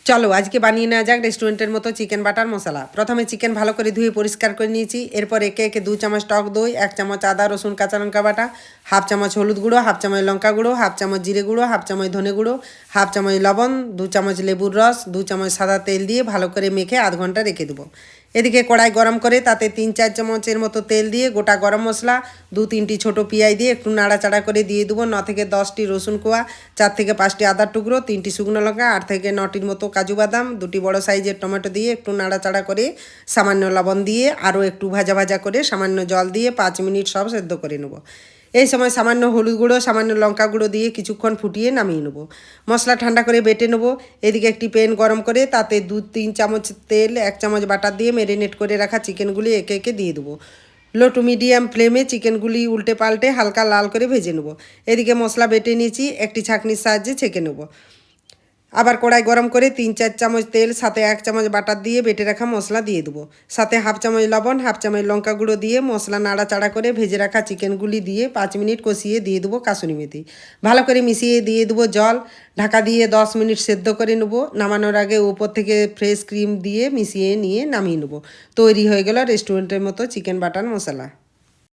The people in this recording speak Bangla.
চলো আজকে বানিয়ে নেওয়া যাক রেস্টুরেন্টের মতো চিকেন বাটার মশলা। প্রথমে চিকেন ভালো করে ধুয়ে পরিষ্কার করে নিয়েছি। এরপর একে একে 2 চামচ টক দই, 1 চামচ আদা রসুন কাঁচা লঙ্কা বাটা, হাফ চামচ হলুদ গুঁড়ো, হাফ চামচ লঙ্কা গুঁড়ো, হাফ চামচ জিরে গুঁড়ো, হাফ চামচ ধনে গুঁড়ো, হাফ চামচ লবণ, 2 চামচ লেবুর রস, 2 চামচ সাদা তেল দিয়ে ভালো করে মেখে আধ ঘন্টা রেখে দেবো। এদিকে কড়াই গরম করে তাতে 3-4 চামচের মতো তেল দিয়ে গোটা গরম মশলা, 2-3টি ছোটো পেঁয়াজ দিয়ে একটু নাড়াচাড়া করে দিয়ে দেবো 9 থেকে 10টি রসুন কোয়া, 4 থেকে 5টি আদার টুকরো, 3টি শুকনো লঙ্কা, 8 থেকে 9টির মতো কাজু বাদাম, 2টি বড় সাইজের টমেটো দিয়ে একটু নাড়াচাড়া করে সামান্য লবণ দিয়ে আরও একটু ভাজা ভাজা করে সামান্য জল দিয়ে 5 মিনিট সব সেদ্ধ করে নেব। এই সময় সামান্য হলুদ গুঁড়ো, সামান্য লঙ্কা গুঁড়ো দিয়ে কিছুক্ষণ ফুটিয়ে নামিয়ে নেব। মশলা ঠান্ডা করে বেটে নেব। এদিকে একটি প্যান গরম করে তাতে 2-3 চামচ তেল, 1 চামচ বাটার দিয়ে ম্যারিনেট করে রাখা চিকেনগুলি একে একে দিয়ে দেবো। লো টু মিডিয়াম ফ্লেমে চিকেনগুলি উল্টে পাল্টে হালকা লাল করে ভেজে নেব। এদিকে মশলা বেটে নিয়েছি, একটি ছাঁকনির সাহায্যে ছেঁকে নেব। আবার কড়াই গরম করে 3-4 চামচ তেল, সাথে 1 চামচ বাটার দিয়ে বেটে রাখা মশলা দিয়ে দেবো। সাথে হাফ চামচ লবণ, হাফ চামচ লঙ্কা গুঁড়ো দিয়ে মশলা নাড়াচাড়া করে ভেজে রাখা চিকেনগুলি দিয়ে 5 মিনিট কষিয়ে দিয়ে দেবো কাসুরি মেথি। ভালো করে মিশিয়ে দিয়ে দেবো জল। ঢাকা দিয়ে 10 মিনিট সেদ্ধ করে নেব। নামানোর আগে উপর থেকে ফ্রেশ ক্রিম দিয়ে মিশিয়ে নিয়ে নামিয়ে নেব। তৈরি হয়ে গেল রেস্টুরেন্টের মতো চিকেন বাটার মশলা।